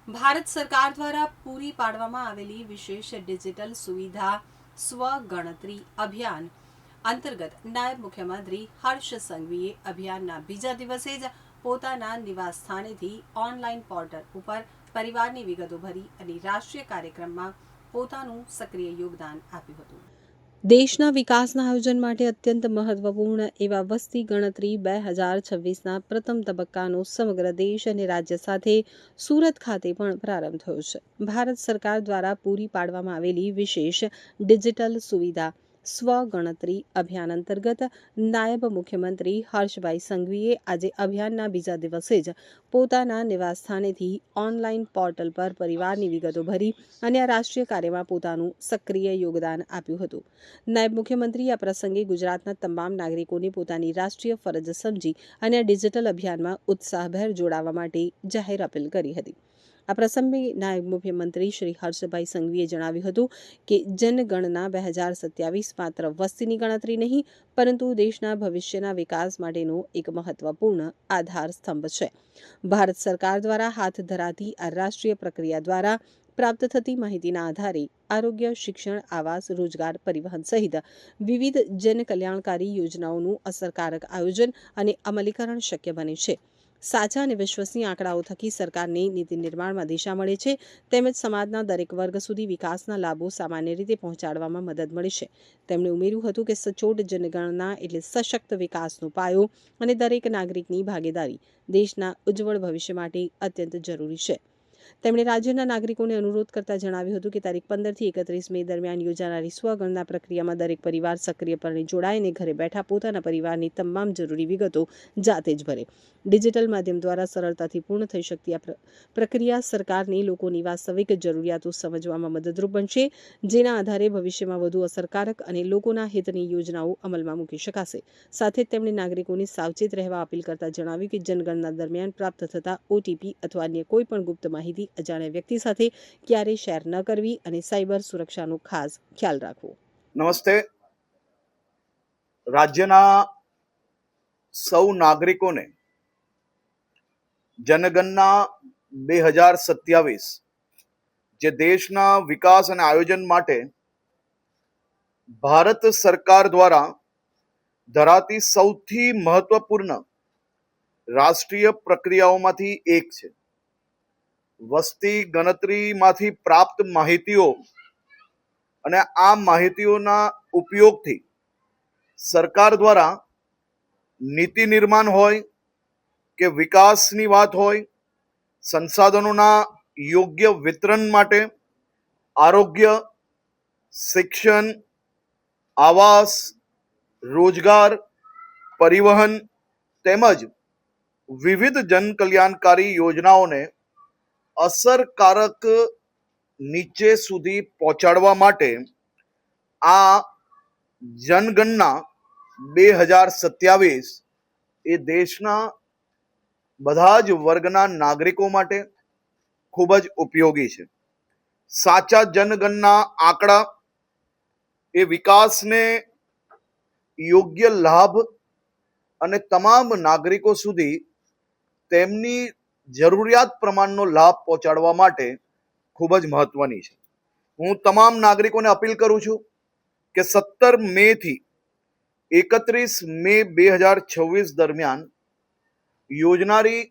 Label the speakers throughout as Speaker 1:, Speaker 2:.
Speaker 1: ભારત સરકાર દ્વારા પૂરી પાડવામાં આવેલી વિશેષ ડિજિટલ સુવિધા સ્વગણતરી અભિયાન અંતર્ગત નાયબ મુખ્યમંત્રી હર્ષ સંઘવીએ અભિયાનના બીજા દિવસે જ પોતાના નિવાસ સ્થાનેથી ઓનલાઈન પોર્ટલ ઉપર પરિવારની વિગતો ભરી અને રાષ્ટ્રીય કાર્યક્રમમાં પોતાનું સક્રિય યોગદાન આપ્યું હતું. દેશના વિકાસના આયોજન માટે અત્યંત મહત્વપૂર્ણ એવા વસ્તી ગણતરી 2026ના પ્રથમ તબક્કાનો સમગ્ર દેશ અને રાજ્ય સાથે સુરત ખાતે પણ પ્રારંભ થયો છે. ભારત સરકાર દ્વારા પૂરી પાડવામાં આવેલી વિશેષ ડિજિટલ સુવિધા સ્વગણતરી અભિયાન અંતર્ગત નાયબ મુખ્યમંત્રી હર્ષભાઈ સંઘવીએ આજે અભિયાનના બીજા દિવસે જ પોતાના નિવાસ સ્થાનેથી ઓનલાઈન પોર્ટલ પર પરિવારની વિગતો ભરી અને આ રાષ્ટ્રીય કાર્યમાં પોતાનું સક્રિય યોગદાન આપ્યું હતું. નાયબ મુખ્યમંત્રી આ પ્રસંગે ગુજરાતના તમામ નાગરિકોને પોતાની રાષ્ટ્રીય ફરજ સમજી અને આ ડિજિટલ અભિયાનમાં ઉત્સાહભેર જોડાવા માટે જાહેર અપીલ કરી હતી. આ પ્રસંગે નાયબ મુખ્યમંત્રી શ્રી હર્ષભાઈ સંઘવીએ જણાવ્યું હતું કે જનગણના 2027 માત્ર વસ્તીની ગણતરી નહીં પરંતુ દેશના ભવિષ્યના વિકાસ માટેનો એક મહત્વપૂર્ણ આધાર સ્તંભ છે. ભારત સરકાર દ્વારા હાથ ધરાતી આ રાષ્ટ્રીય પ્રક્રિયા દ્વારા પ્રાપ્ત થતી માહિતીના આધારે આરોગ્ય, શિક્ષણ, આવાસ, રોજગાર, પરિવહન સહિત વિવિધ જનકલ્યાણકારી યોજનાઓનું અસરકારક આયોજન અને અમલીકરણ શક્ય બને છે. સાચા અને વિશ્વસનીય આંકડાઓ થકી સરકારને નીતિ નિર્માણમાં દિશા મળે છે તેમજ સમાજના દરેક વર્ગ સુધી વિકાસના લાભો સામાન્ય રીતે પહોંચાડવામાં મદદ મળે છે. તેમણે ઉમેર્યું હતું કે સચોટ જનગણના એટલે સશક્ત વિકાસનો પાયો અને દરેક નાગરિકની ભાગીદારી દેશના ઉજ્જવળ ભવિષ્ય માટે અત્યંત જરૂરી છે. તેમણે રાજ્યના નાગરિકોને અનુરોધ કરતા જણાવ્યું હતું કે તારીખ 15થી 31 મે દરમિયાન યોજાનારી સ્વગણના પ્રક્રિયામાં દરેક પરિવાર સક્રિયપણે જોડાય અને ઘરે બેઠા પોતાના પરિવારની તમામ જરૂરી વિગતો જાતે જ ભરે. ડિજિટલ માધ્યમ દ્વારા સરળતાથી પૂર્ણ થઈ શકતી આ પ્રક્રિયા સરકારની લોકોની વાસ્તવિક જરૂરિયાતો સમજવામાં મદદરૂપ બનશે, જેના આધારે ભવિષ્યમાં વધુ અસરકારક અને લોકોના હિતની યોજનાઓ અમલમાં મૂકી શકાશે. સાથે જ તેમણે નાગરિકોને સાવચેત રહેવા અપીલ કરતા જણાવ્યું કે જનગણના દરમિયાન પ્રાપ્ત થતા ઓટીપી અથવા અન્ય કોઈ પણ ગુપ્ત માહિતી અજાણ્યા વ્યક્તિ સાથે ક્યારેય શેર ન કરવી અને સાયબર સુરક્ષાનો ખાસ ખ્યાલ રાખવો.
Speaker 2: નમસ્તે. રાજ્યના સૌ નાગરિકોને જનગણના 2027 જે દેશના વિકાસ અને આયોજન માટે ભારત સરકાર દ્વારા ધરાતી સૌથી મહત્વપૂર્ણ રાષ્ટ્રીય પ્રક્રિયાઓમાંથી એક છે. વસ્તી ગણતરીમાંથી પ્રાપ્ત માહિતીઓ અને આ માહિતીઓના ઉપયોગથી સરકાર દ્વારા નીતિ નિર્માણ હોય કે વિકાસની વાત હોય, સંસાધનોના યોગ્ય વિતરણ માટે આરોગ્ય, શિક્ષણ, આવાસ, રોજગાર, પરિવહન તેમજ વિવિધ જનકલ્યાણકારી યોજનાઓને અસરકારક નીચે સુધી પહોંચાડવા માટે આ જનગણના 2027 એ દેશના બધા જ વર્ગના નાગરિકો માટે ખૂબ જ ઉપયોગી છે. સાચા જનગણના આંકડા એ વિકાસને યોગ્ય લાભ અને તમામ નાગરિકો સુધી તેમની જરૂરિયાત પ્રમાણનો લાભ પહોંચાડવા માટે ખૂબ જ મહત્વની છે. હું તમામ નાગરિકોને અપીલ કરું છું કે 17 મે થી 31 મે 2026 દરમિયાન યોજનારી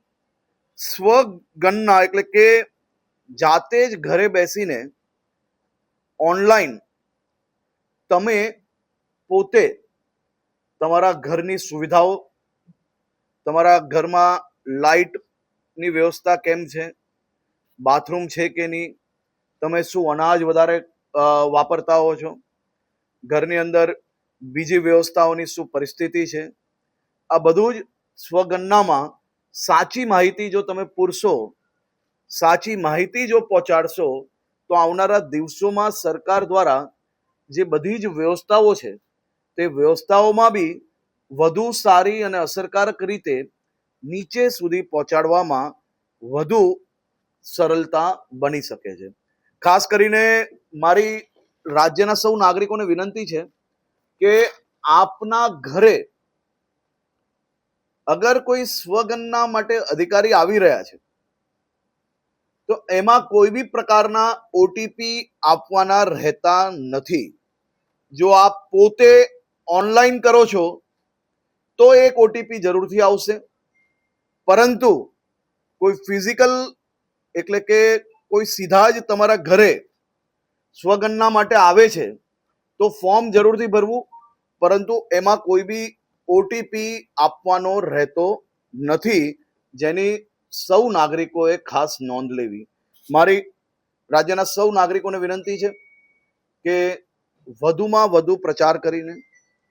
Speaker 2: સ્વગણના એટલે કે જાતે જ ઘરે બેસીને ઓનલાઈન તમે પોતે તમારા ઘરની સુવિધાઓ, તમારા ઘરમાં લાઇટની વ્યવસ્થા કેમ છે, બાથરૂમ છે કે નહીં, તમે શું અનાજ વધારે વાપરતા હો છો, ઘરની અંદર બીજી વ્યવસ્થાઓની શું પરિસ્થિતિ છે, આ બધું જ સ્વગણનામાં સાચી માહિતી જો તમે પૂરશો, સાચી માહિતી જો પહોંચાડશો તો આવનારા દિવસોમાં સરકાર દ્વારા જે બધી જ વ્યવસ્થાઓ છે તે વ્યવસ્થાઓમાં બી વધુ સારી અને અસરકારક રીતે નીચે સુધી પહોંચાડવામાં વધુ સરળતા બની શકે છે. ખાસ કરીને મારી રાજ્યના સૌ નાગરિકોને વિનંતી છે કે આપના ઘરે અગર કોઈ સ્વગણના માટે અધિકારી આવી રહ્યા છે તો એમાં કોઈ બી પ્રકારના ઓટીપી આપવાના રહેતા નથી. જો આપ પોતે ઓનલાઈન કરો છો તો એક ઓટીપી જરૂરથી આવશે, પરંતુ કોઈ ફિઝિકલ એટલે કે કોઈ સીધા જ તમારા ઘરે સ્વગણના માટે આવે છે તો ફોર્મ જરૂરથી ભરવું, પરંતુ એમાં કોઈ બી ઓટીપી આપવાનો રહેતો નથી, જેની સૌ નાગરિકોએ ખાસ નોંધ લેવી. મારી રાજ્યના સૌ નાગરિકોને વિનંતી છે કે વધુમાં વધુ પ્રચાર કરીને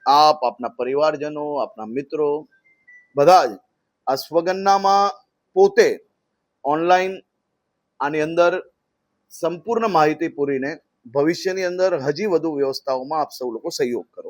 Speaker 2: આપ, આપના પરિવારજનો, આપના મિત્રો બધા જ આ સ્વગણનામાં પોતે ઓનલાઈન આની અંદર સંપૂર્ણ માહિતી પૂરીને ભવિષ્યની અંદર હજી વધુ વ્યવસ્થાઓમાં આપ સૌ લોકો સહયોગ કરો.